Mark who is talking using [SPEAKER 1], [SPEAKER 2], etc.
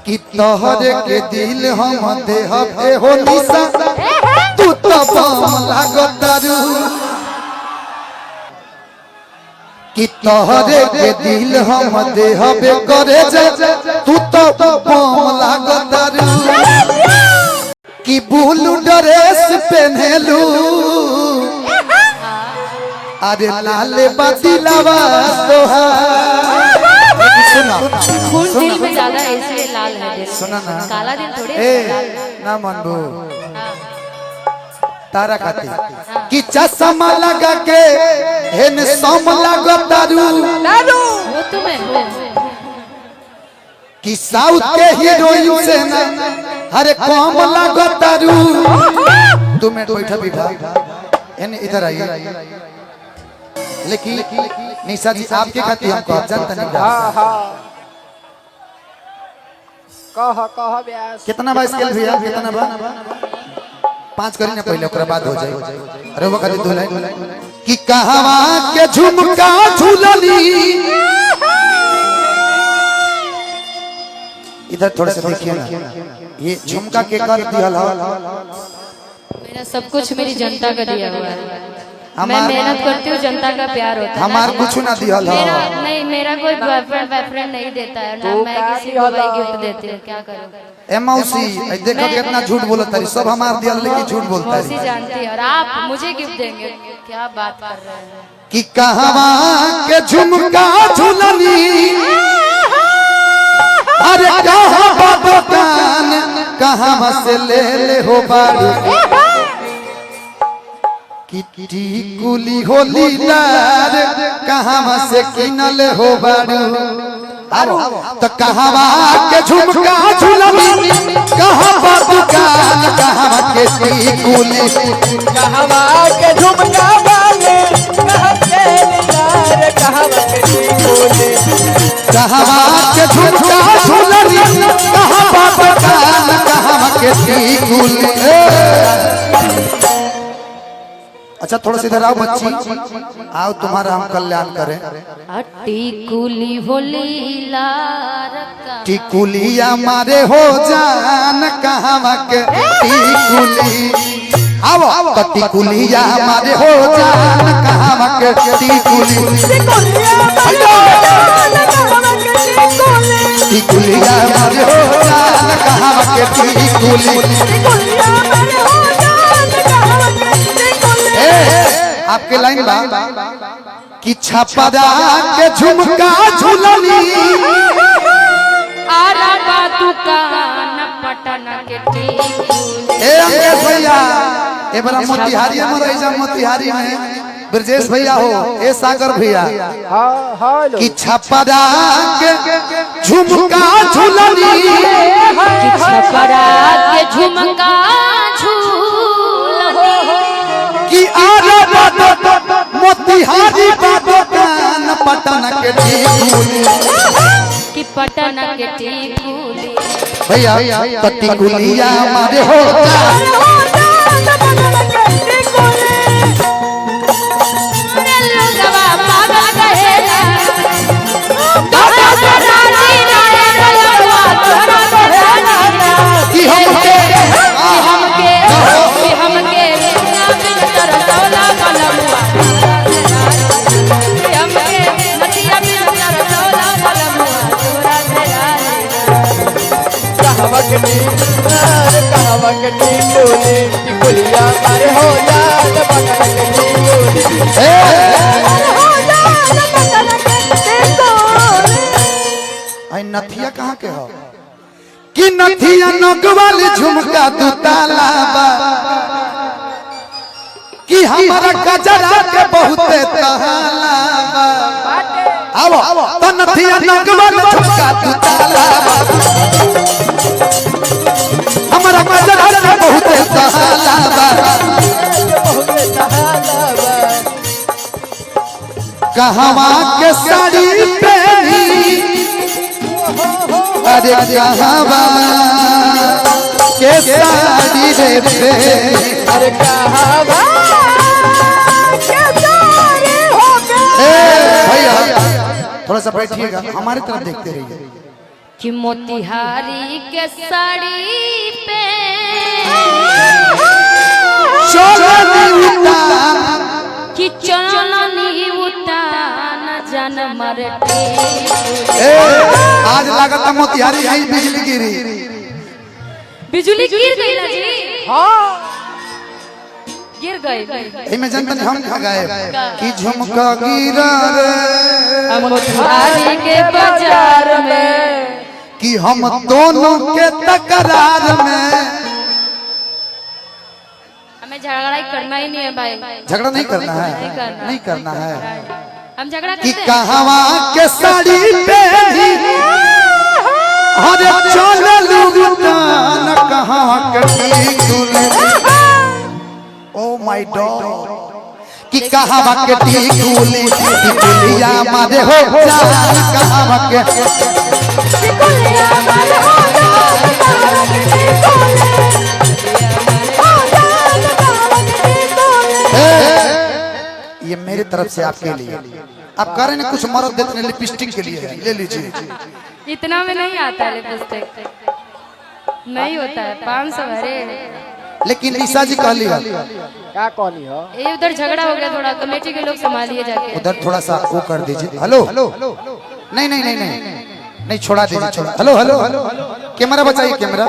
[SPEAKER 1] कि तोहरे के दिल हम देहब एहो निशा तू तो बम लागतारू कि तोहरे के दिल हम देहब करे जा तू तो बम लागतारू कि ब्लू ड्रेस पहनेलू अरे लाल बतिलावा तोहार सुना
[SPEAKER 2] खून दिल में ज्यादा इसलिए लाल है।
[SPEAKER 1] सुना ना
[SPEAKER 2] काला दिल थोड़े
[SPEAKER 1] ना मनबू तारा खाती कि चश्मा लगा के हेन सम लागतारू
[SPEAKER 2] वो तुम्हें हो
[SPEAKER 1] कि साउथ के हीरोइन से ना अरे कम लागतारू तुम्हें बैठा विभा एने इधर आइए लेकिन निशा जी आपके खाती हम कह जानता नहीं
[SPEAKER 3] कह ब्यास
[SPEAKER 1] कितना बा स्केल भैया कितना बा 5 करी ना पहले ओकरा बाद हो जाए अरे वो खाली धुलाई कि कहवा के झुमका झूलनी इधर थोड़ा सा देखिए ना ये झुमका के कर दिया
[SPEAKER 2] मेरा सब कुछ मेरी जनता का दिया हुआ है। मैं
[SPEAKER 1] हमार
[SPEAKER 2] मेहनत करती हूँ, जनता का प्यार होता है।
[SPEAKER 1] हमार कुछ ना दिया
[SPEAKER 2] मेरा नहीं, मेरा कोई बॉयफ्रेंड नहीं देता है ना, मैं किसी को भाई गिफ्ट देती हूँ। क्या करूँ
[SPEAKER 1] ए मौसी देखो कितना झूठ बोलता है सब हमार दिया लेकिन झूठ बोलता
[SPEAKER 2] मौसी
[SPEAKER 1] है
[SPEAKER 2] जानती है और आप मुझे गिफ्ट देंगे। क्या बात कर रहे हैं
[SPEAKER 1] कि कहवा के झुमका झूलनी अरे कहाँ दुकान कहाँ से ले हो बारू कि टिकुली होली लार कहाँ से किनल हो बारू तो कहवा के झुमका झूलनी कहाँ दुकान कहाँ के टिकुली
[SPEAKER 3] कहवा के झुमका वाले कहाँ के यार कहवा के टिकुली
[SPEAKER 1] कहवा के झुमका झूलनी कहाँ दुकान कहाँ के टिकुली। अच्छा थोड़ा सा इधर आओ बच्ची आओ तुम्हारा हम कल्याण करें।
[SPEAKER 2] टिकुली होली लार का
[SPEAKER 1] टिकुलिया मारे हो जान कहाँ के टिकुली आओ तो टिकुलिया मारे हो जान कहाँ के टिकुली टिकुलिया मारे हो जान कहाँ के टिकुली। आपके लाइन बा कि छपरा के झुमका झूलनी
[SPEAKER 2] आरा दुकान पटन के टिकुली।
[SPEAKER 1] ए अंकेश भैया ए बड़ा मोतिहारी में रह जा मोतिहारी में ब्रजेश भैया हो ए सागर भैया
[SPEAKER 3] हेलो
[SPEAKER 1] कि छपरा के झुमका झूलनी
[SPEAKER 2] छपरा के झुमका
[SPEAKER 1] कि आरा मोतिहारी दुकान पटन के टिकुली
[SPEAKER 2] कि पटन के टिकुली
[SPEAKER 1] भैया टिकुलिया मारे हो
[SPEAKER 3] कहवा के टिकुली टिकुलिया मारे हो यार पटन के टिकुली।
[SPEAKER 1] नथिया कहाँ के हो कि नथिया नगवाल झुमका दू ताला बा कि हमारा गजरा के बहुते तहाला बा आओ तो नथिया नगवाल झुमका दू ताला बा हमारा गजरा के बहुते तहाला बा कहवा के साड़ी पहनी अरे कहवा के साड़ी रे पे
[SPEAKER 3] अरे कहवा
[SPEAKER 1] भैया थोड़ा सा बैठिएगा हमारी तरफ देखते रहिए
[SPEAKER 2] कि मोतिहारी के साड़ी पे
[SPEAKER 1] चलनी उतान
[SPEAKER 2] कि चलनी उतान जन मरते।
[SPEAKER 1] आज लागत मोतिहारी आई बिजली गिरी।
[SPEAKER 2] बिजली गिर गई ना जी।
[SPEAKER 3] हाँ
[SPEAKER 2] गिर गई।
[SPEAKER 1] इमे जनतन हम कहाँ गए कि झुमका गिरा रे
[SPEAKER 2] मोतिहारी के बाजार में
[SPEAKER 1] कि हम दोनों के तकरार में।
[SPEAKER 2] हमें झगड़ा करना ही नहीं है भाई।
[SPEAKER 1] झगड़ा नहीं करना है, नहीं करना है।
[SPEAKER 2] हम झगड़ा
[SPEAKER 1] कि
[SPEAKER 2] करते हैं।
[SPEAKER 1] कहवा के साड़ी पहनी अरे चललू उतान कहवा के टिकुली। ओ माय गॉड कि कहवा के टिकुली टिकुलिया मारे हो जान कहवा के
[SPEAKER 2] टिकुलिया मारे हो जान कहवा के टिकुली।
[SPEAKER 1] ये मेरी तरफ से आपके लिए। आप कह रहे हैं कुछ मर्द देते हैं लिपस्टिक के लिए, ले लीजिए।
[SPEAKER 2] इतना में नहीं आता है लिपस्टिक, नहीं होता है। 500 अरे
[SPEAKER 1] लेकिन ईसा जी कह लिया
[SPEAKER 3] क्या कहनी हो?
[SPEAKER 2] ये उधर झगड़ा हो गया थोड़ा, कमेटी के लोग संभालिए जाके।
[SPEAKER 1] उधर थोड़ा सा वो कर दीजिए। हेलो नहीं नहीं नहीं नहीं नहीं छोड़ा दीजिए, छोड़ा। हेलो हेलो कैमरा बचाइए, कैमरा।